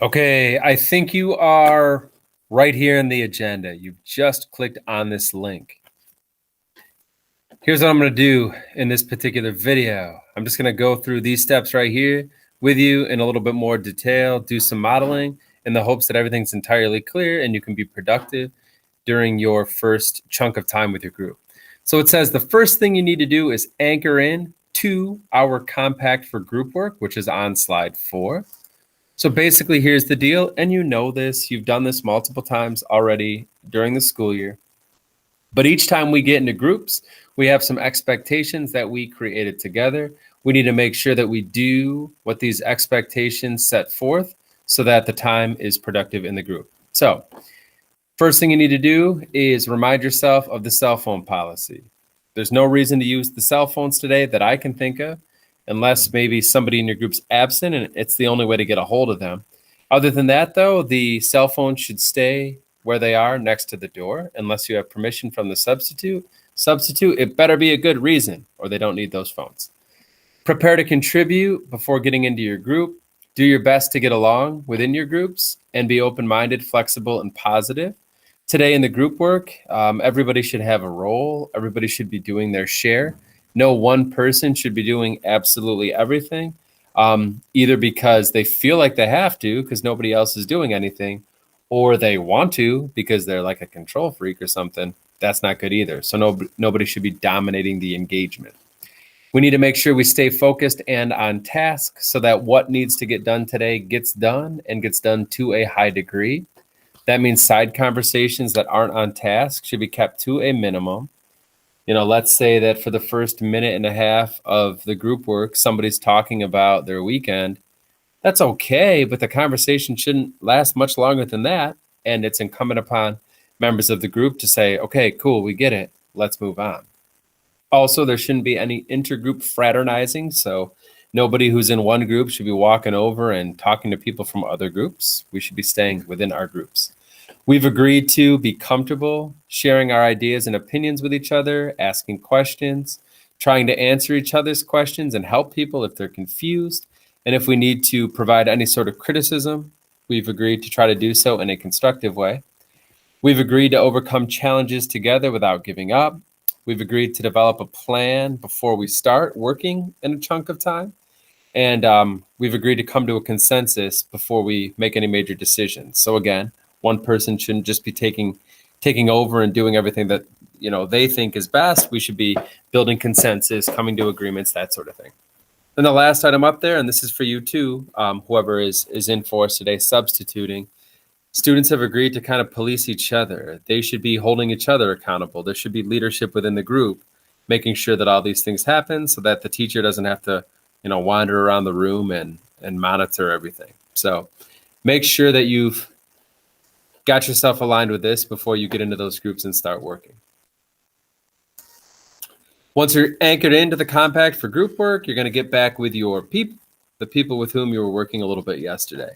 Okay, I think you are right here in the agenda. You've just clicked on this link. Here's what I'm going to do in this particular video. I'm just going to go through these steps right here with you in a little bit more detail, do some modeling in the hopes that everything's entirely clear and you can be productive during your first chunk of time with your group. So it says the first thing you need to do is anchor in to our compact for group work, which is on slide 4. So basically, here's the deal, and you know this, you've done this multiple times already during the school year. But each time we get into groups, we have some expectations that we created together. We need to make sure that we do what these expectations set forth so that the time is productive in the group. So first thing you need to do is remind yourself of the cell phone policy. There's no reason to use the cell phones today that I can think of, unless maybe somebody in your group's absent and it's the only way to get a hold of them. Other than that, though, the cell phone should stay where they are next to the door unless you have permission from the substitute. It better be a good reason or they don't need those phones. Prepare to contribute before getting into your group. Do your best to get along within your groups and be open-minded, flexible, and positive. Today in the group work, everybody should have a role. Everybody should be doing their share. No one person should be doing absolutely everything, either because they feel like they have to because nobody else is doing anything, or they want to because they're like a control freak or something. That's not good either. So nobody should be dominating the engagement. We need to make sure we stay focused and on task so that what needs to get done today gets done and gets done to a high degree. That means side conversations that aren't on task should be kept to a minimum. You know, let's say that for the first minute and a half of the group work, somebody's talking about their weekend. That's okay, but the conversation shouldn't last much longer than that. And it's incumbent upon members of the group to say, okay, cool, we get it. Let's move on. Also, there shouldn't be any intergroup fraternizing. So nobody who's in one group should be walking over and talking to people from other groups. We should be staying within our groups. We've agreed to be comfortable sharing our ideas and opinions with each other, asking questions, trying to answer each other's questions and help people if they're confused. And if we need to provide any sort of criticism, we've agreed to try to do so in a constructive way. We've agreed to overcome challenges together without giving up. We've agreed to develop a plan before we start working in a chunk of time. And we've agreed to come to a consensus before we make any major decisions. So again, one person shouldn't just be taking over and doing everything that they think is best. We should be building consensus, coming to agreements, that sort of thing. Then the last item up there, and this is for you too, whoever is in for us today substituting, students have agreed to kind of police each other. They should be holding each other accountable. There should be leadership within the group, making sure that all these things happen so that the teacher doesn't have to wander around the room and monitor everything. So make sure that you've got yourself aligned with this before you get into those groups and start working. Once you're anchored into the compact for group work, you're going to get back with your people, the people with whom you were working a little bit yesterday.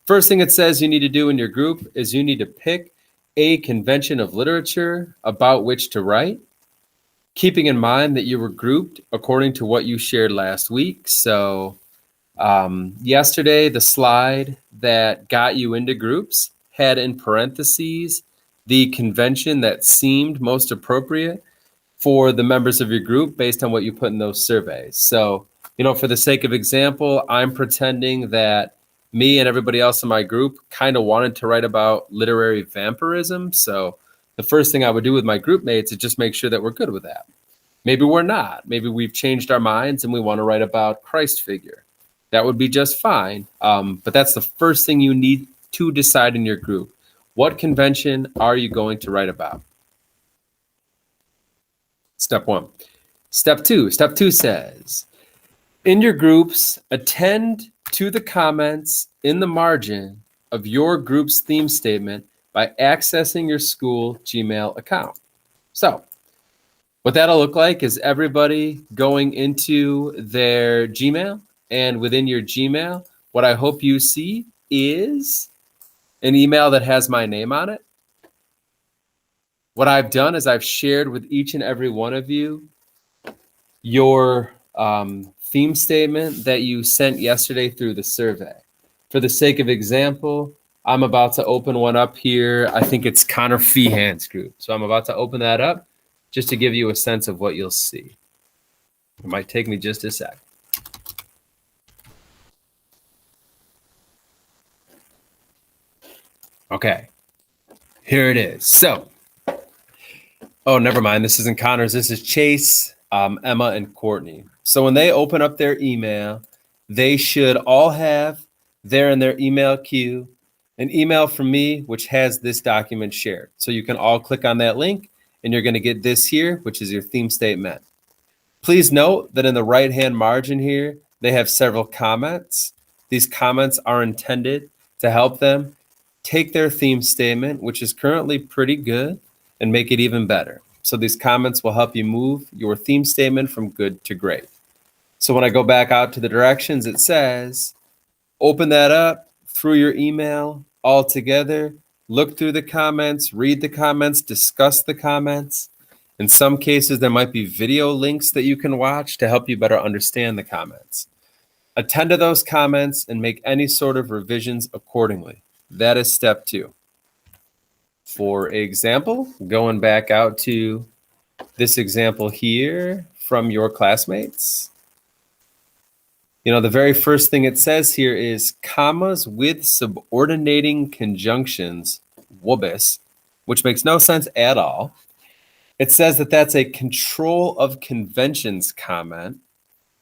First thing it says you need to do in your group is you need to pick a convention of literature about which to write, keeping in mind that you were grouped according to what you shared last week. So yesterday, the slide that got you into groups had in parentheses the convention that seemed most appropriate for the members of your group based on what you put in those surveys. So, for the sake of example, I'm pretending that me and everybody else in my group kind of wanted to write about literary vampirism. So the first thing I would do with my group mates is just make sure that we're good with that. Maybe we're not. Maybe we've changed our minds and we want to write about Christ figure. That would be just fine. But that's the first thing you need to decide in your group. What convention are you going to write about? Step 1. Step 2 says, in your groups, attend to the comments in the margin of your group's theme statement by accessing your school Gmail account. So what that'll look like is everybody going into their Gmail, and within your Gmail, what I hope you see is an email that has my name on it. What I've done is I've shared with each and every one of you your theme statement that you sent yesterday through the survey. For the sake of example, I'm about to open one up here. I think it's Connor Feehan's group. So I'm about to open that up just to give you a sense of what you'll see. It might take me just a sec. Okay, here it is. So, oh, never mind. This isn't Connor's. This is Chase, Emma, and Courtney. So when they open up their email, they should all have there in their email queue an email from me, which has this document shared. So you can all click on that link and you're going to get this here, which is your theme statement. Please note that in the right-hand margin here, they have several comments. These comments are intended to help them take their theme statement, which is currently pretty good, and make it even better. So these comments will help you move your theme statement from good to great. So when I go back out to the directions, it says, open that up through your email all together, look through the comments, read the comments, discuss the comments. In some cases, there might be video links that you can watch to help you better understand the comments. Attend to those comments and make any sort of revisions accordingly. That is step 2. For example, going back out to this example here from your classmates. You know, the very first thing it says here is commas with subordinating conjunctions, wobis, which makes no sense at all. It says that that's a control of conventions comment.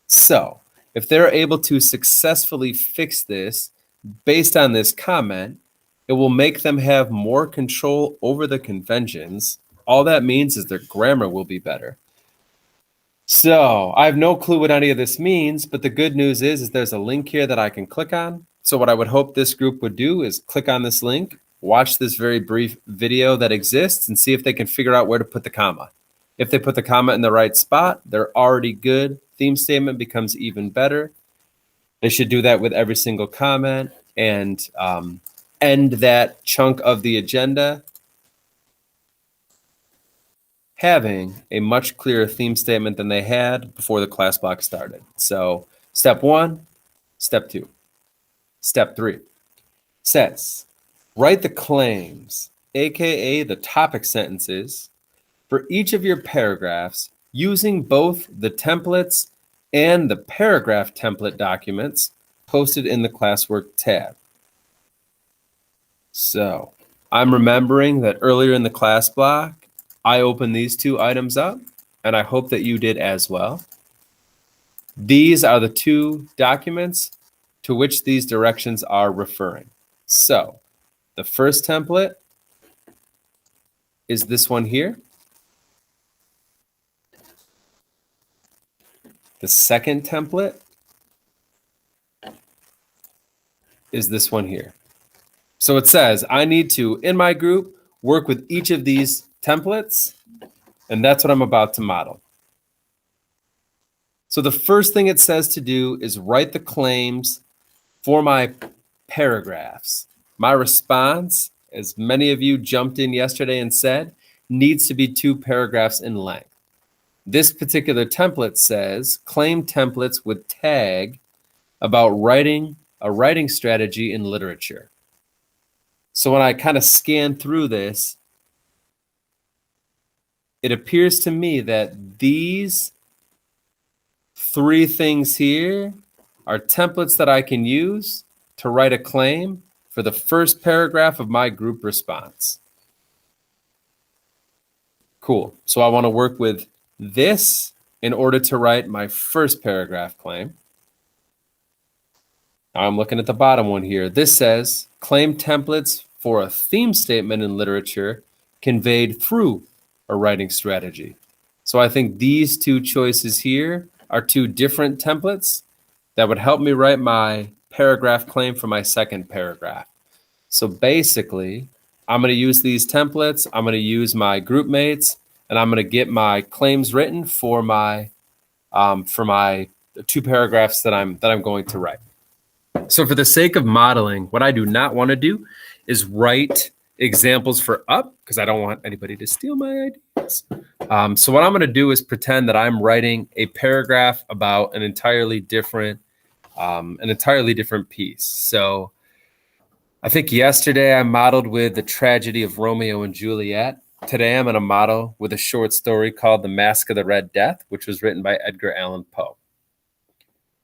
So if they're able to successfully fix this based on this comment, it will make them have more control over the conventions. All that means is their grammar will be better. So I have no clue what any of this means, but the good news is there's a link here that I can click on. So what I would hope this group would do is click on this link, watch this very brief video that exists, and see if they can figure out where to put the comma. If they put the comma in the right spot, they're already good. Theme statement becomes even better. They should do that with every single comment and end that chunk of the agenda having a much clearer theme statement than they had before the class block started. So step 1, step 2. Step 3 says, write the claims, aka the topic sentences, for each of your paragraphs using both the templates and the paragraph template documents posted in the classwork tab. So I'm remembering that earlier in the class block, I opened these 2 items up, and I hope that you did as well. These are the 2 documents to which these directions are referring. So the first template is this one here. The second template is this one here. So it says I need to, in my group, work with each of these templates, and that's what I'm about to model. So the first thing it says to do is write the claims for my paragraphs. My response, as many of you jumped in yesterday and said, needs to be 2 paragraphs in length. This particular template says claim templates with tag about writing a writing strategy in literature. So when I kind of scan through this, it appears to me that these 3 things here are templates that I can use to write a claim for the first paragraph of my group response. Cool. So I want to work with this in order to write my first paragraph claim. Now I'm looking at the bottom one here. This says claim templates for a theme statement in literature conveyed through a writing strategy. So I think these 2 choices here are 2 different templates that would help me write my paragraph claim for my second paragraph. So basically, I'm going to use these templates. I'm going to use my group mates, and I'm going to get my claims written for my 2 paragraphs that I'm going to write. So for the sake of modeling, what I do not want to do is write examples for up because I don't want anybody to steal my ideas. So what I'm going to do is pretend that I'm writing a paragraph about an entirely different piece. So I think yesterday I modeled with the tragedy of Romeo and Juliet. Today I'm going to model with a short story called The Masque of the Red Death, which was written by Edgar Allan Poe.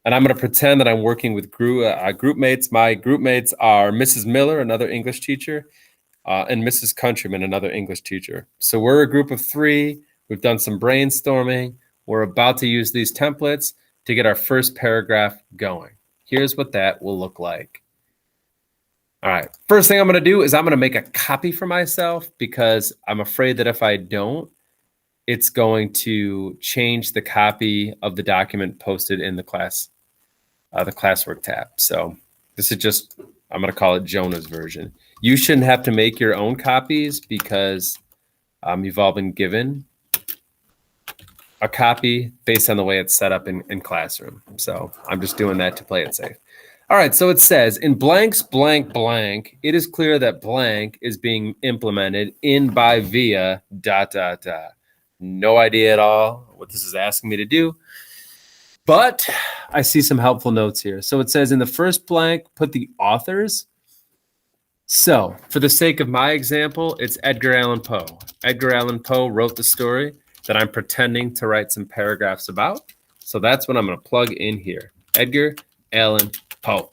And I'm going to pretend that I'm working with group mates. My group mates are Mrs. Miller, another English teacher, and Mrs. Countryman, another English teacher. So we're a group of 3. We've done some brainstorming. We're about to use these templates to get our first paragraph going. Here's what that will look like. All right, first thing I'm going to do is I'm going to make a copy for myself because I'm afraid that if I don't, it's going to change the copy of the document posted in the classwork tab. So this is just, I'm going to call it Jonah's version. You shouldn't have to make your own copies because you've all been given a copy based on the way it's set up in Classroom. So I'm just doing that to play it safe. All right, so it says, in blanks, blank, blank, it is clear that blank is being implemented in, by, via, ... No idea at all what this is asking me to do, but I see some helpful notes here. So it says in the first blank, put the authors. So for the sake of my example, it's Edgar Allan Poe. Edgar Allan Poe wrote the story that I'm pretending to write some paragraphs about. So that's what I'm going to plug in here. Edgar Allan Poe.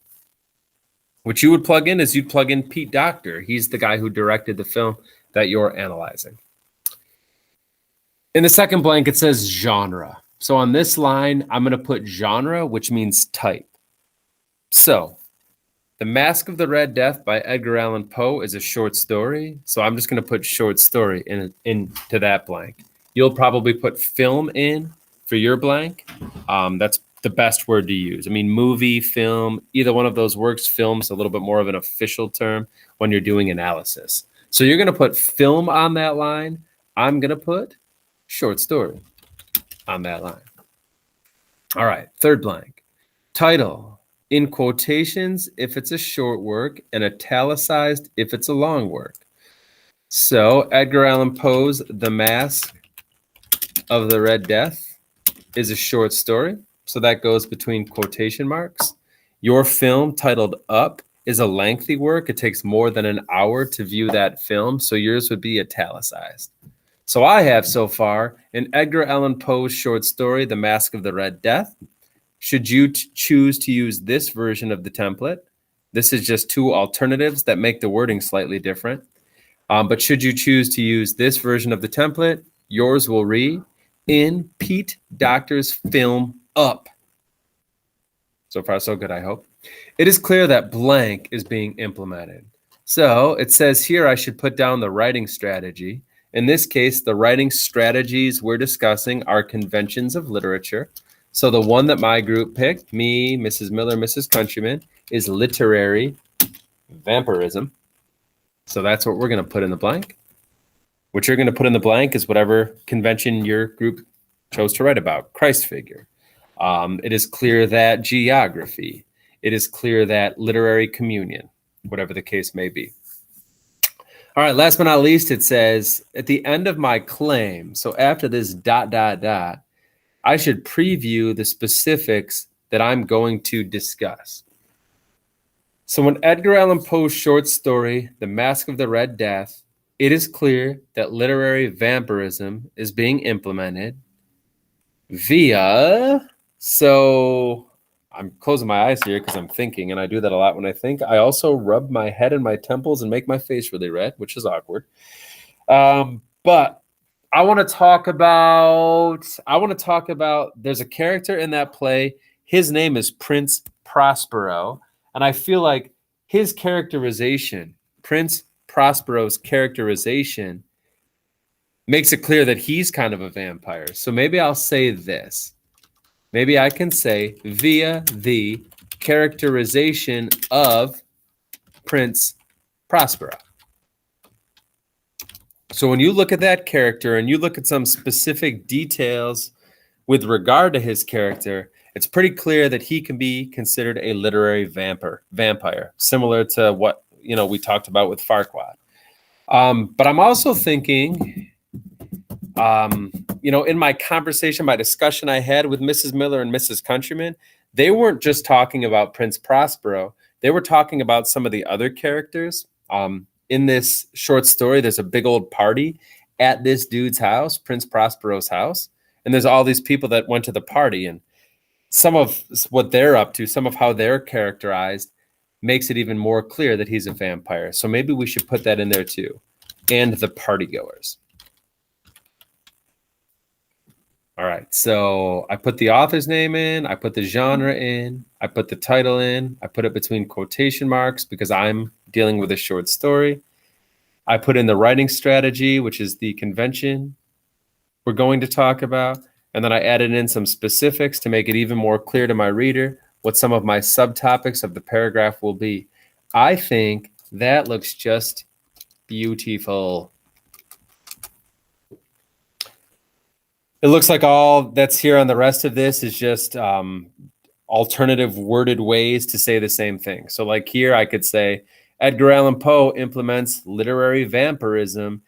What you would plug in is you'd plug in Pete Docter. He's the guy who directed the film that you're analyzing. In the second blank, it says genre. So on this line, I'm going to put genre, which means type. So The Masque of the Red Death by Edgar Allan Poe is a short story. So I'm just going to put short story into that blank. You'll probably put film in for your blank. That's the best word to use. I mean, movie, film, either one of those works. Film's a little bit more of an official term when you're doing analysis. So you're going to put film on that line. I'm going to put short story on that line. All right, third blank. Title, in quotations if it's a short work and italicized if it's a long work. So Edgar Allan Poe's The Masque of the Red Death is a short story. So that goes between quotation marks. Your film titled Up is a lengthy work. It takes more than an hour to view that film. So yours would be italicized. So I have so far in Edgar Allan Poe's short story, The Masque of the Red Death. Should you choose to use this version of the template, this is just 2 alternatives that make the wording slightly different. But should you choose to use this version of the template, yours will read, in Pete Docter's film Up. So far, so good, I hope. It is clear that blank is being implemented. So it says here I should put down the writing strategy. In this case, the writing strategies we're discussing are conventions of literature. So the one that my group picked, me, Mrs. Miller, Mrs. Countryman, is literary vampirism. So that's what we're going to put in the blank. What you're going to put in the blank is whatever convention your group chose to write about. Christ figure. It is clear that geography. It is clear that literary communion, whatever the case may be. All right, last but not least, it says, at the end of my claim, so after this ... I should preview the specifics that I'm going to discuss. So in Edgar Allan Poe's short story, The Masque of the Red Death, it is clear that literary vampirism is being implemented via, so I'm closing my eyes here because I'm thinking, and I do that a lot when I think. I also rub my head and my temples and make my face really red, which is awkward. But I want to talk about, there's a character in that play. His name is Prince Prospero. And I feel like his characterization, Prince Prospero's characterization, makes it clear that he's kind of a vampire. So maybe I'll say this. Maybe I can say via the characterization of Prince Prospero. So when you look at that character and you look at some specific details with regard to his character, it's pretty clear that he can be considered a literary vampire, similar to what we talked about with Farquaad. But I'm also thinking, in my conversation, my discussion I had with Mrs. Miller and Mrs. Countryman, they weren't just talking about Prince Prospero. They were talking about some of the other characters. In this short story, there's a big old party at this dude's house, Prince Prospero's house. And there's all these people that went to the party. And some of what they're up to, some of how they're characterized, makes it even more clear that he's a vampire. So maybe we should put that in there too. And the partygoers. All right, so I put the author's name in, I put the genre in, I put the title in, I put it between quotation marks because I'm dealing with a short story. I put in the writing strategy, which is the convention we're going to talk about. And then I added in some specifics to make it even more clear to my reader what some of my subtopics of the paragraph will be. I think that looks just beautiful. It looks like all that's here on the rest of this is just alternative worded ways to say the same thing. So like here, I could say, Edgar Allan Poe implements literary vampirism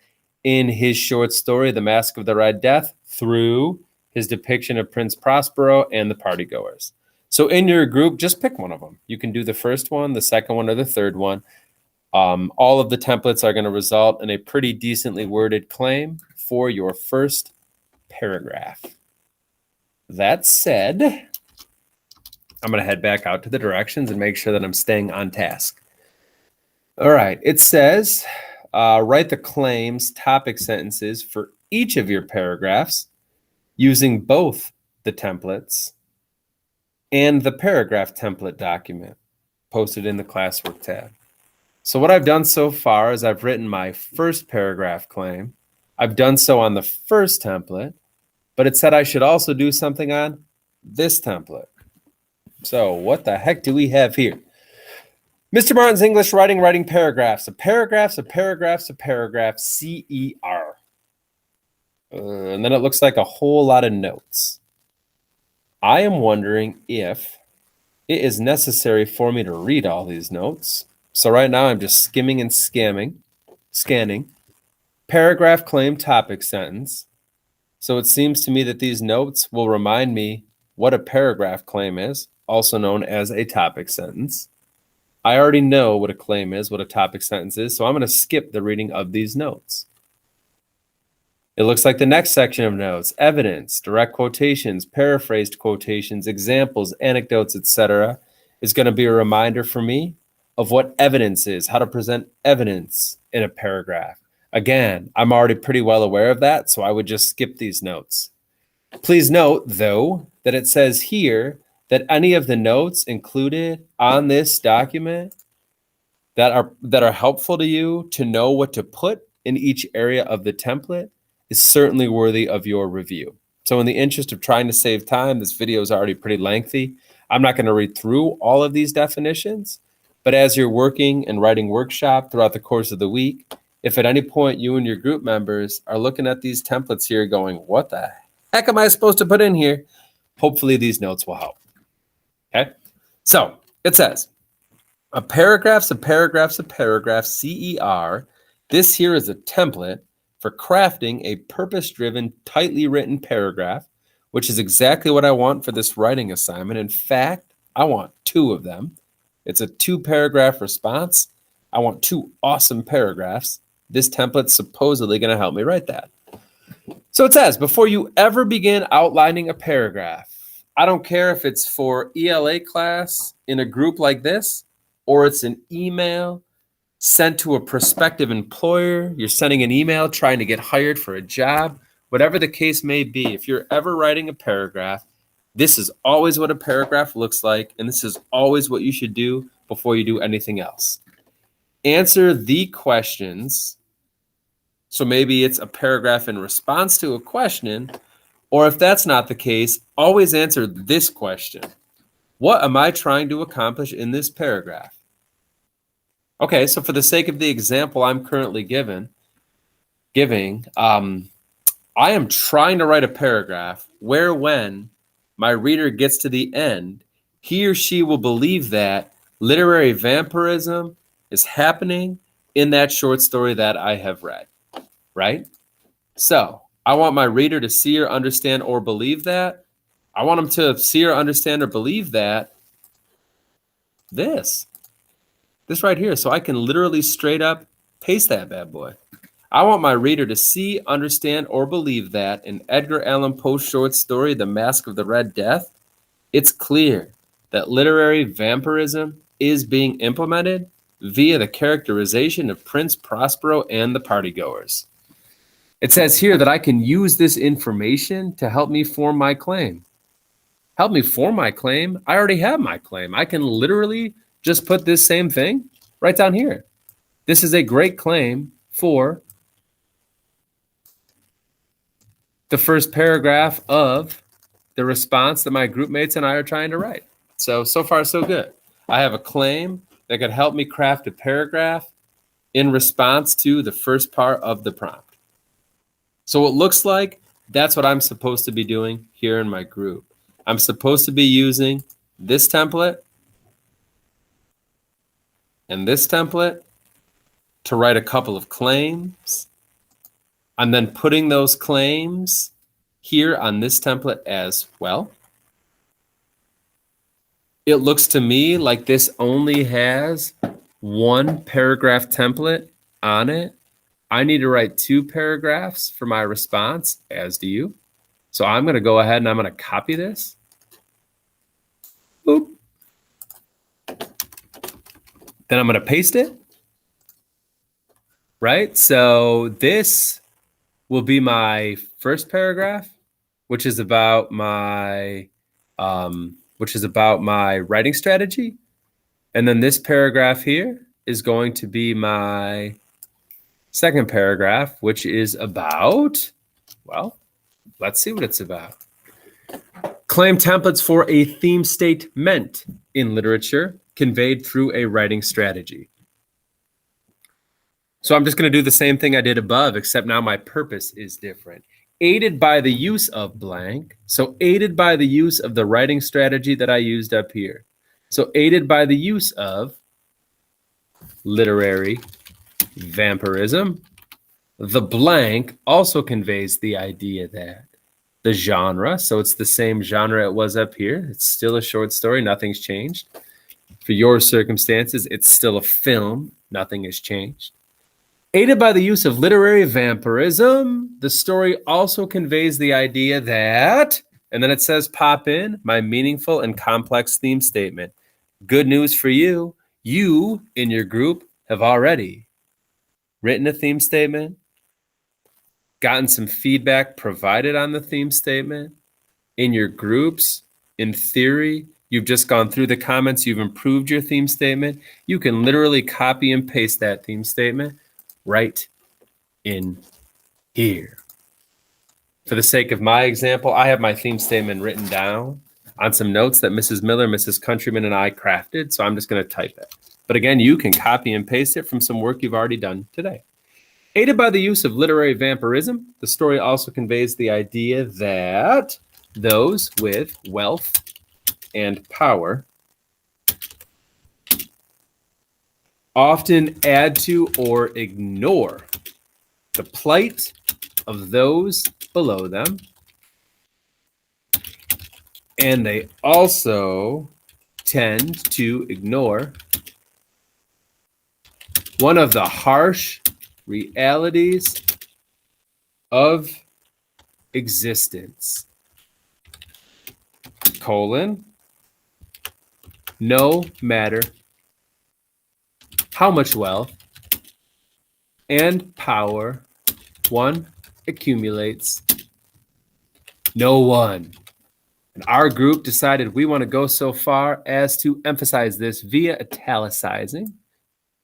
in his short story, The Mask of the Red Death, through his depiction of Prince Prospero and the partygoers. So in your group, just pick one of them. You can do the first one, the second one, or the third one. All of the templates are going to result in a pretty decently worded claim for your first paragraph. That said, I'm going to head back out to the directions and make sure that I'm staying on task. All right, it says, write the claims topic sentences for each of your paragraphs using both the templates and the paragraph template document posted in the classwork tab. So what I've done so far is I've written my first paragraph claim. I've done so on the first template, but it said I should also do something on this template. So what the heck do we have here? Mr. Martin's English writing paragraphs. A paragraph, CER. And then it looks like a whole lot of notes. I am wondering if it is necessary for me to read all these notes. So right now I'm just skimming and scanning. Paragraph claim topic sentence. So it seems to me that these notes will remind me what a paragraph claim is, also known as a topic sentence. I already know what a claim is, what a topic sentence is, so I'm going to skip the reading of these notes. It looks like the next section of notes, evidence, direct quotations, paraphrased quotations, examples, anecdotes, etc., is going to be a reminder for me of what evidence is, how to present evidence in a paragraph. Again, I'm already pretty well aware of that, so I would just skip these notes. Please note, though, that it says here that any of the notes included on this document that are helpful to you to know what to put in each area of the template is certainly worthy of your review. So in the interest of trying to save time, this video is already pretty lengthy. I'm not going to read through all of these definitions, but as you're working and writing workshop throughout the course of the week, if at any point you and your group members are looking at these templates here going, what the heck am I supposed to put in here? Hopefully these notes will help. Okay, so it says, a paragraph, CER. This here is a template for crafting a purpose-driven, tightly written paragraph, which is exactly what I want for this writing assignment. In fact, I want 2 of them. It's a 2-paragraph response. I want 2 awesome paragraphs. This template's supposedly going to help me write that. So it says, before you ever begin outlining a paragraph, I don't care if it's for ELA class in a group like this, or it's an email sent to a prospective employer. You're sending an email trying to get hired for a job. Whatever the case may be, if you're ever writing a paragraph, this is always what a paragraph looks like, and this is always what you should do before you do anything else. Answer the questions. So maybe it's a paragraph in response to a question, or if that's not the case, always answer this question. What am I trying to accomplish in this paragraph? Okay, so for the sake of the example I'm currently giving, I am trying to write a paragraph where when my reader gets to the end, he or she will believe that literary vampirism is happening in that short story that I have read, right? So I want my reader to see or understand or believe that. I want them to see or understand or believe that this right here. So I can literally straight up paste that bad boy. I want my reader to see, understand, or believe that in Edgar Allan Poe's short story, The Mask of the Red Death, it's clear that literary vampirism is being implemented via the characterization of Prince Prospero and the partygoers. It says here that I can use this information to help me form my claim. Help me form my claim? I already have my claim. I can literally just put this same thing right down here. This is a great claim for the first paragraph of the response that my group mates and I are trying to write. So far, so good. I have a claim that could help me craft a paragraph in response to the first part of the prompt. So it looks like that's what I'm supposed to be doing here in my group. I'm supposed to be using this template and this template to write a couple of claims. I'm then putting those claims here on this template as well. It looks to me like this only has one paragraph template on it. I need to write 2 paragraphs for my response, as do you. So I'm going to go ahead and I'm going to copy this. Boop. Then I'm going to paste it. Right? So this will be my first paragraph, which is about my writing strategy. And then this paragraph here is going to be my second paragraph, which is about, well, let's see what it's about. Claim templates for a theme statement in literature conveyed through a writing strategy. So I'm just going to do the same thing I did above, except now my purpose is different. Aided by the use of blank. So aided by the use of the writing strategy that I used up here. So aided by the use of literary vampirism. The blank also conveys the idea that the genre, so it's the same genre it was up here. It's still a short story. Nothing's changed. For your circumstances, it's still a film. Nothing has changed. Aided by the use of literary vampirism, the story also conveys the idea that, and then it says pop in my meaningful and complex theme statement. Good news for you. You in your group have already written a theme statement, gotten some feedback provided on the theme statement. In your groups, in theory, you've just gone through the comments, you've improved your theme statement. You can literally copy and paste that theme statement right in here. For the sake of my example, I have my theme statement written down on some notes that Mrs. Miller, Mrs. Countryman, and I crafted, so I'm just going to type it. But again, you can copy and paste it from some work you've already done today. Aided by the use of literary vampirism, the story also conveys the idea that those with wealth and power often add to or ignore the plight of those below them. And they also tend to ignore one of the harsh realities of existence. Colon, no matter how much wealth and power one accumulates, no one. And our group decided we want to go so far as to emphasize this via italicizing.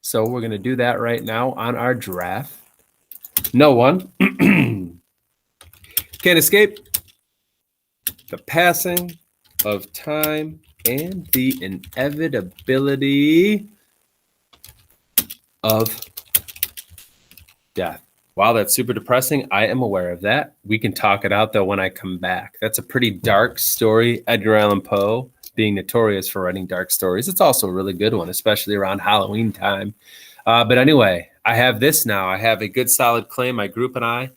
So we're going to do that right now on our draft. No one can escape the passing of time and the inevitability of death. Wow, that's super depressing. I am aware of that. We can talk it out, though, when I come back. That's a pretty dark story. Edgar Allan Poe being notorious for writing dark stories. It's also a really good one, especially around Halloween time. But anyway, I have this now. I have a good solid claim. My group and I,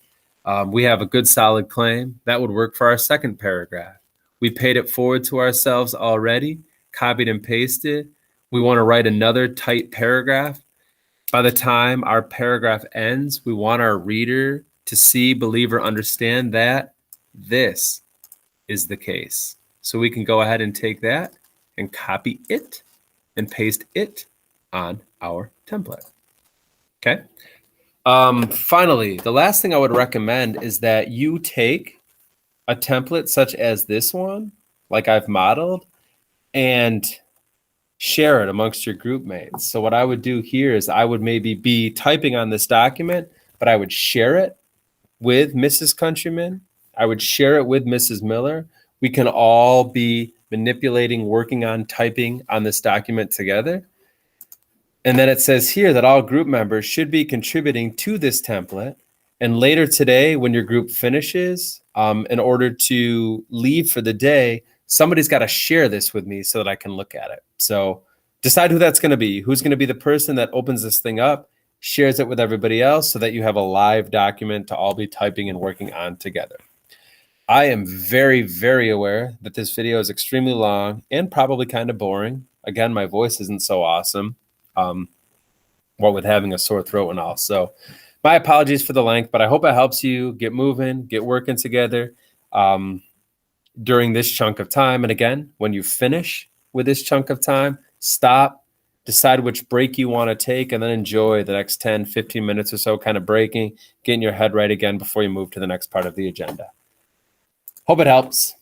we have a good solid claim. That would work for our second paragraph. We paid it forward to ourselves already, copied and pasted. We want to write another tight paragraph. By the time our paragraph ends, we want our reader to see, believe, or understand that this is the case. So we can go ahead and take that and copy it and paste it on our template. Okay. Finally, the last thing I would recommend is that you take a template such as this one, like I've modeled, and share it amongst your group mates. So what I would do here is I would maybe be typing on this document, but I would share it with Mrs. Countryman. I would share it with Mrs. Miller. We can all be manipulating, working on, typing on this document together. And then it says here that all group members should be contributing to this template. And later today, when your group finishes, in order to leave for the day, somebody's got to share this with me so that I can look at it. So decide who that's going to be. Who's going to be the person that opens this thing up, shares it with everybody else so that you have a live document to all be typing and working on together. I am very, very aware that this video is extremely long and probably kind of boring. Again, my voice isn't so awesome. What with having a sore throat and all. So my apologies for the length, but I hope it helps you get moving, get working together during this chunk of time. And again, when you finish with this chunk of time, stop, decide which break you want to take, and then enjoy the next 10, 15 minutes or so kind of breaking, getting your head right again before you move to the next part of the agenda. Hope it helps.